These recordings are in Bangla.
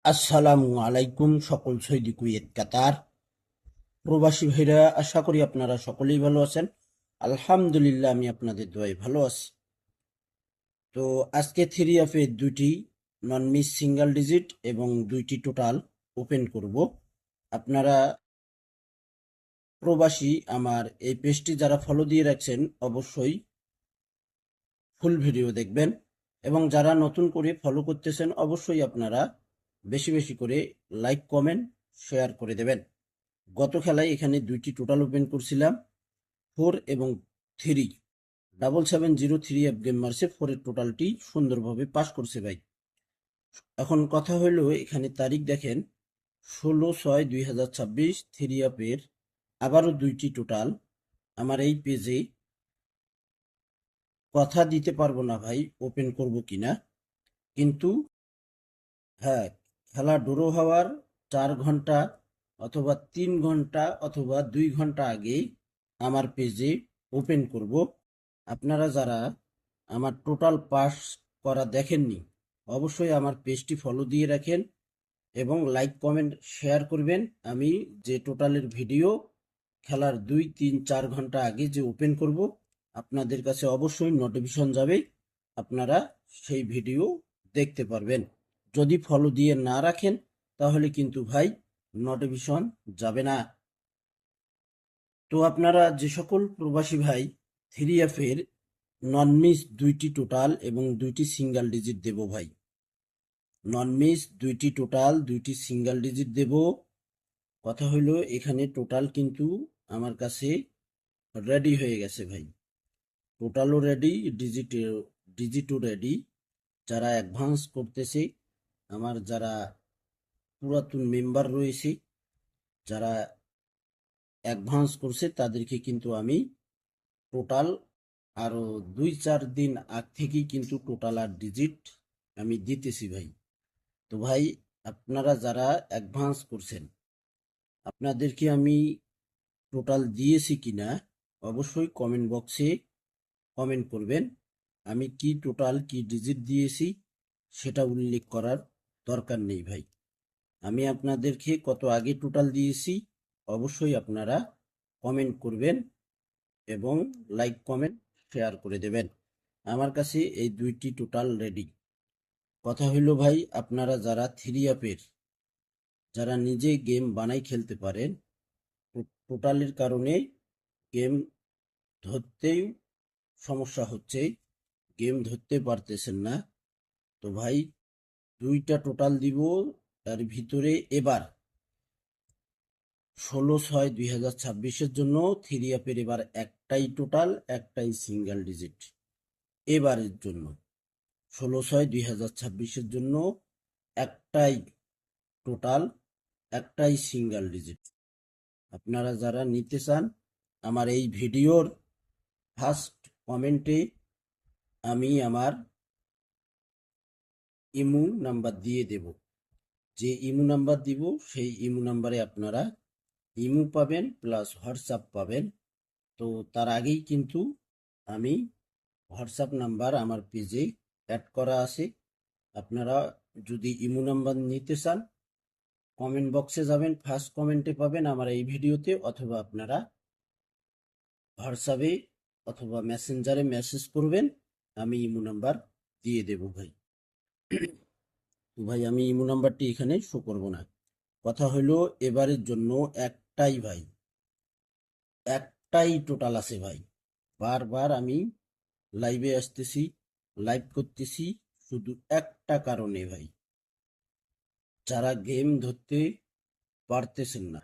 আসসালামু আলাইকুম সকল সৌদি কুয়েত কাতার প্রবাসী ভাইরা, আশা করি আপনারা সকলেই ভালো আছেন। আলহামদুলিল্লাহ, আমি আপনাদের দোয়ায় ভালো আছি। তো আজকে থ্রি অফে দুইটি নন মিস সিঙ্গেল ডিজিট এবং দুইটি টোটাল ওপেন করব। আপনারা প্রবাসী আমার এই পেজটি যারা ফলো দিয়ে রাখছেন অবশ্যই ফুল ভিডিও দেখবেন, এবং যারা নতুন করে ফলো করতেছেন অবশ্যই আপনারা বেশি বেশি করে লাইক কমেন্ট শেয়ার করে দেবেন। গত খেলায় এখানে দুইটি টোটাল ওপেন করছিলাম, 4 এবং 3। 7703 অ্যাপ গেম মারছে, 4-এর টোটালটি সুন্দরভাবে পাস করছে ভাই। এখন কথা হলো, এখানে তারিখ দেখেন 16/6/2026। থ্রি অ্যাপের আবারও দুইটি টোটাল আমার এই পেজে। কথা দিতে পারবো না ভাই ওপেন করব কিনা, কিন্তু হ্যাঁ, খেলা ড্র হওয়ার 4 ঘন্টা অথবা 3 ঘন্টা অথবা 2 ঘন্টা আগে আমার পেজে ওপেন করব। আপনারা যারা আমার টোটাল পাস করা দেখেননি অবশ্যই আমার পেজটি ফলো দিয়ে রাখেন এবং লাইক কমেন্ট শেয়ার করবেন। আমি যে টোটালের ভিডিও খেলার 2 3 4 ঘন্টা আগে যে ওপেন করব, আপনাদের কাছে অবশ্যই নোটিফিকেশন যাবে, আপনারা সেই ভিডিও দেখতে পারবেন। যদি ফলো দিয়ে না রাখেন তাহলে কিন্তু ভাই নোটিফিকেশন যাবে না। তো আপনারা যে সকল প্রবাসী ভাই থ্রি এফের নন মিস দুইটি টোটাল এবং দুইটি সিঙ্গেল ডিজিট দেব ভাই, নন মিস দুইটি টোটাল দুইটি সিঙ্গেল ডিজিট দেব। কথা হইলো, এখানে টোটাল কিন্তু আমার কাছে রেডি হয়ে গেছে ভাই, টোটালও রেডি, ডিজিটও রেডি। যারা অ্যাডভান্স করতেছে, আমার যারা পুরাতন মেম্বার রয়েছে, যারা অ্যাডভান্স করছে তাদেরকে কিন্তু আমি টোটাল আরো 2 4 দিন আগ থেকেই কিন্তু টোটাল আর ডিজিট আমি দিতেছি ভাই। তো ভাই, আপনারা যারা অ্যাডভান্স করছেন আপনাদেরকে আমি টোটাল দিয়েছি কিনা অবশ্যই কমেন্ট বক্সে কমেন্ট করবেন। আমি কি টোটাল কি ডিজিট দিয়েছি সেটা উল্লেখ করার দরকার নেই ভাই। আমি আপনাদেরকে কত আগে টোটাল দিয়েছি অবশ্যই আপনারা কমেন্ট করবেন এবং লাইক কমেন্ট শেয়ার করে দেবেন। আমার কাছে এই দুইটি টোটাল রেডি। কথা হইল ভাই, আপনারা যারা থ্রি অ্যাপের যারা নিজে গেম বানাই খেলতে পারেন, টোটালের কারণে গেম ধরতেই সমস্যা হচ্ছে, গেম ধরতে পারতেছেন না। তো ভাই, দুইটা টোটাল দিব। তার ভিতরে এবার 16/6/2026-এর জন্য থ্রি অ্যাপের এবার একটাই টোটাল, একটাই সিঙ্গেল ডিজিট। এবারের জন্য 16/6/2026-এর জন্য একটাই টোটাল, একটাই সিঙ্গেল ডিজিট। আপনারা যারা নিতে চান আমার এই ভিডিওর ফার্স্ট কমেন্টে আমি আমার ইমো নাম্বার দিয়ে দেব। যে ইমো নাম্বার দিব সেই ইমো নাম্বারে আপনারা ইমো পাবেন প্লাস হোয়াটসঅ্যাপ পাবেন। তো তার আগেই কিন্তু আমি হোয়াটসঅ্যাপ নাম্বার আমার পেজে অ্যাড করা আছে। আপনারা যদি ইমো নাম্বার নিতে চান কমেন্ট বক্সে যাবেন, ফার্স্ট কমেন্টে পাবেন আমার এই ভিডিওতে, অথবা আপনারা হোয়াটসঅ্যাপে অথবা মেসেঞ্জারে মেসেজ করবেন, আমি ইমো নাম্বার দিয়ে দেব ভাই। তো ভাই, আমি ইমো নাম্বারটি এখানে শো করব না। কথা হলো, এবারের জন্য একটাই ভাই, একটাই টোটাল আছে ভাই। বারবার আমি লাইভে আসতেছি, লাইভ করতেছি শুধু একটা কারণে ভাই, যারা গেম ধরতে পারতেছেন না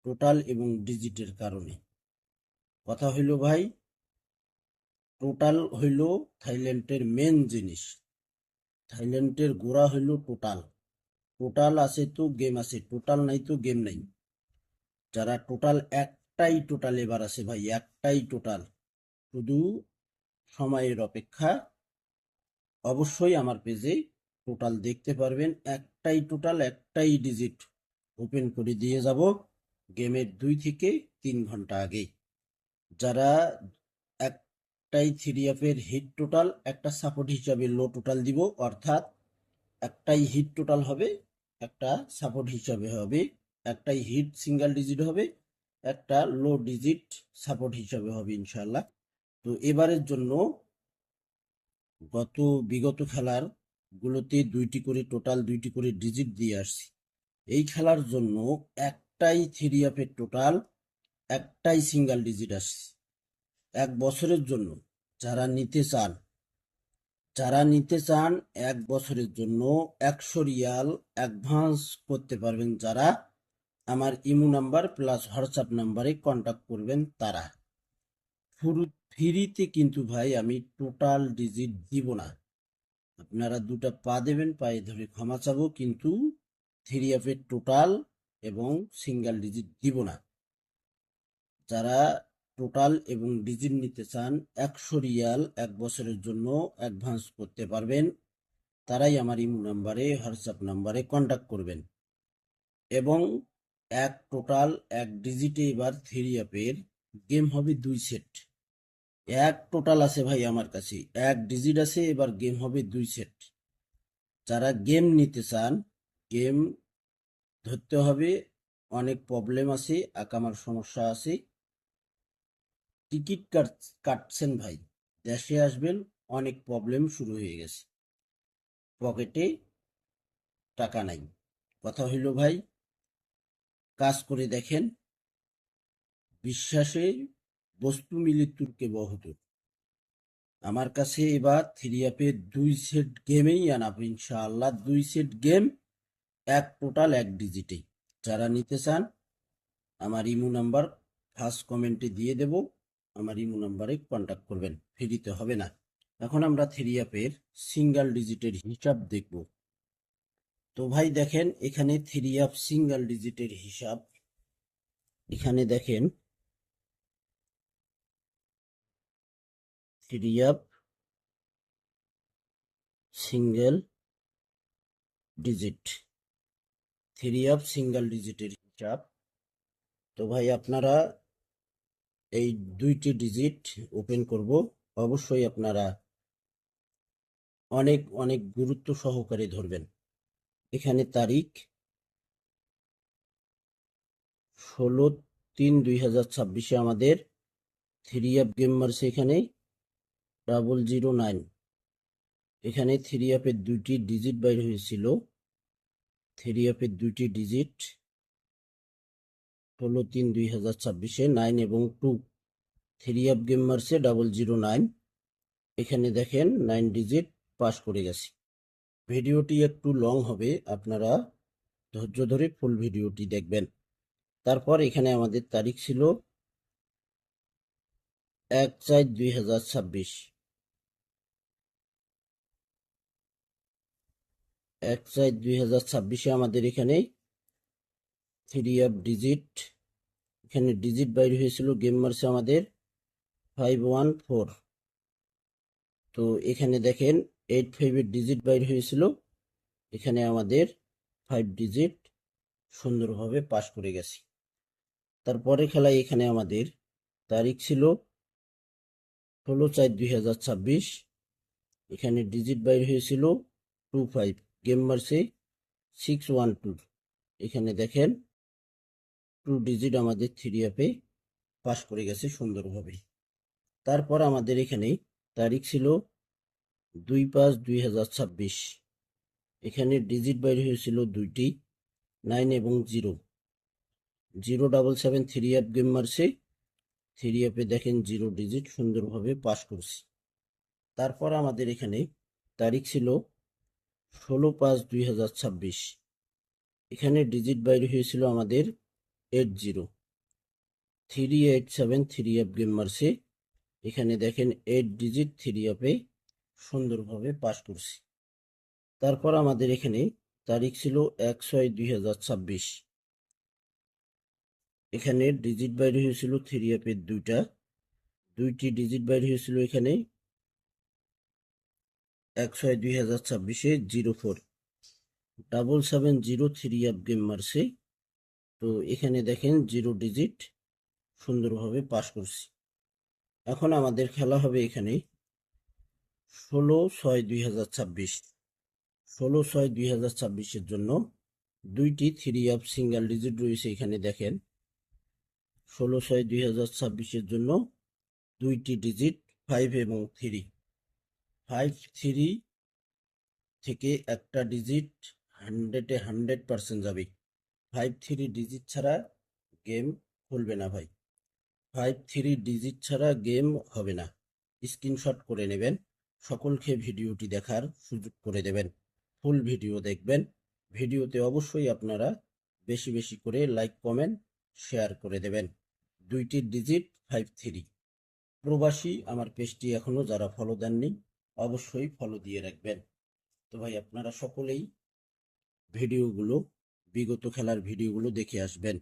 টোটাল এবং ডিজিটের কারণে। কথা হইল ভাই, টোটাল হইল থাইল্যান্ডের মেন জিনিস, থাইল্যান্ডের গোড়া হইল টোটাল। টোটাল আছে তো গেম আছে, টোটাল নাই তো গেম নাই। যারা টোটাল, একটাই টোটাল এবার আছে ভাই, একটাই টোটাল, শুধু সময়ের অপেক্ষা। অবশ্যই আমার পেজে টোটাল দেখতে পারবেন, একটাই টোটাল, একটাই ডিজিট ওপেন করে দিয়ে যাব গেমের 2 থেকে 3 ঘন্টা আগে। যারা একটাই থ্রি অ্যাপের হিট টোটাল, একটা সাপোর্ট হিসাবে লো টোটাল দিব, অর্থাৎ একটাই হিট টোটাল হবে, একটা সাপোর্ট হিসাবে হবে, একটাই হিট সিঙ্গেল ডিজিট হবে, একটা লো ডিজিট সাপোর্ট হিসাবে হবে ইনশাল্লাহ। তো এবারের জন্য বিগত খেলার গুলোতে টোটাল দুইটি করে ডিজিট দিয়ে আসছি। এই খেলার জন্য একটাই থ্রি আপের টোটাল, একটাই সিঙ্গেল ডিজিট আসছে। 1 বছরের জন্য যারা নিতে চান 1 বছরের জন্য 100 রিয়াল অ্যাডভান্স করতে পারবেন যারা আমার ইমো নাম্বার প্লাস হোয়াটসঅ্যাপ নাম্বারে কন্ট্যাক্ট করবেন তারা। ফ্রিতে কিন্তু ভাই আমি টোটাল ডিজিট দিব না, আপনারা দুটা পা দেবেন, পায়ে ধরে ক্ষমা চাবো, কিন্তু থ্রি আপের টোটাল এবং সিঙ্গেল ডিজিট দিব না। যারা টোটাল এবং ডিজিট নিতে চান 100 রিয়াল 1 বছরের জন্য অ্যাডভান্স করতে পারবেন, তারাই আমার ইমো নাম্বারে হোয়াটসঅ্যাপ নাম্বারে কন্ট্যাক্ট করবেন। এবং এক ডিজিটে এবার থ্রি আপের গেম হবে 2 সেট। টোটাল আছে ভাই আমার কাছে, 1 ডিজিট আছে, এবার গেম হবে 2 সেট। যারা গেম নিতে চান, গেম ধরতে হবে, অনেক প্রবলেম আছে, আকামার সমস্যা আছে, টিকিট কাটছেন ভাই, দেশে আসবেন, অনেক প্রবলেম শুরু হয়ে গেছে, পকেটে টাকা নাই। কথা হইল ভাই, কাজ করে দেখেন, বিশ্বাসে বস্তু মিলে তুর্কে বহুদূর। আমার কাছে এবার থ্রি আপের 2 সেট গেমেই আনাবো ইনশাআল্লাহ, 2 সেট গেম টোটাল 1 ডিজিটে। যারা নিতে চান আমার ইমো নাম্বার ফার্স্ট কমেন্টে দিয়ে দেব, আমার ইমো নাম্বারে কন্ট্যাক্ট করবেন, ফ্রিতে হবে না। এখন আমরা থ্রি আপের সিঙ্গেল ডিজিটের হিসাব দেখব। তো ভাই দেখেন, এখানে থ্রি আপ সিঙ্গেল ডিজিটের হিসাব, এখানে দেখেন three up single digit, three up single ডিজিটের হিসাব। তো ভাই আপনারা এই 2টি ডিজিট ওপেন করব, অবশ্যই আপনারা অনেক অনেক গুরুত্ব সহকারে ধরবেন। এখানে তারিখ 16/3/2026 আমাদের থ্রি আপ গেম মারছে এখানে 009। এখানে থ্রি আপের 2টি ডিজিট বাইর হয়েছিল, থ্রি আপের 2টি ডিজিট 16/3/2026 9 এবং 2। থ্রি আপ গেম মারছে 009, এখানে দেখেন 9 ডিজিট পাস করে গেছে। ভিডিওটি একটু লং হবে, আপনারা ধৈর্য ধরে ফুল ভিডিওটি দেখবেন। তারপর এখানে আমাদের তারিখ ছিল 1/4/2026, 1/4/2026 আমাদের এখানে থ্রি আপ ডিজিট, এখানে ডিজিট বাইর হয়েছিল গেম মারছে আমাদের 514। তো এখানে দেখেন 85-এর ডিজিট বাইর হয়েছিল, এখানে আমাদের 5 ডিজিট সুন্দরভাবে পাস করে গেছে। তারপরে খেলায় এখানে আমাদের তারিখ ছিল 16/4/2026, এখানে ডিজিট বাইর হয়েছিল 25, গেম মারছে 612। এখানে দেখেন 2 ডিজিট আমাদের থ্রি অ্যাপে পাস করে গেছে সুন্দরভাবে। তারপর আমাদের এখানে তারিখ ছিল 2/5/2026, এখানে ডিজিট বাইর হয়েছিল 2টি 9 এবং 007 থ্রি অ্যাপ গেম মারছে, থ্রি অ্যাপে দেখেন 0 ডিজিট সুন্দরভাবে পাস করছে। তারপর আমাদের এখানে তারিখ ছিল 16/5/2026, এখানে ডিজিট বাইর হয়েছিল আমাদের 80 387 থ্রি অ্যাপ গেম মারছে, এখানে দেখেন 8 ডিজিট থ্রি অ্যাপে সুন্দরভাবে পাস করছে। তারপর আমাদের এখানে তারিখ ছিল 1/6/2026, এখানে ডিজিট বাইর হয়েছিল থ্রি অ্যাপের 2টি ডিজিট বাইর হয়েছিল এখানে 1/6/2026 04 770 থ্রি অ্যাপ গেম মারছে। তো এখানে দেখেন 0 ডিজিট সুন্দরভাবে পাস করছে। এখন আমাদের খেলা হবে এখানে 16/6/2026, 16/6/2026 জন্য দুইটি 3 অফ সিঙ্গেল ডিজিট রয়েছে এখানে দেখেন। 16/6/2026 জন্য দুইটি ডিজিট 5 এবং 3। 5 3 থেকে একটা ডিজিট 100-এ 100% যাবে। 5 3 ডিজিট ছাড়া গেম খুলবে না ভাই। 5 3 ডিজিট ছাড়া গেম হবে না। স্ক্রিনশট করে নেবেন, সকলকে ভিডিওটি দেখার সুযোগ করে দেবেন। ফুল ভিডিও দেখবেন। ভিডিওতে অবশ্যই আপনারা বেশি বেশি করে লাইক কমেন্ট শেয়ার করে দেবেন। দুইটি ডিজিট 5 3। প্রবাসী আমার পেজটি এখনো যারা ফলো দেননি অবশ্যই ফলো দিয়ে রাখবেন। তো ভাই আপনারা সকলেই ভিডিওগুলো, বিগত খেলার ভিডিওগুলো দেখে আসবেন।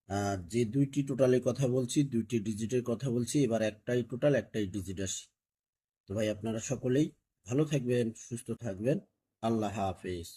আর যে দুইটি টোটালের কথা বলছি, দুইটি ডিজিটের কথা বলছি, এবার একটাই টোটাল একটাই ডিজিট আসি। তো ভাই আপনারা সকলেই ভালো থাকবেন, সুস্থ থাকবেন। আল্লাহ হাফেজ।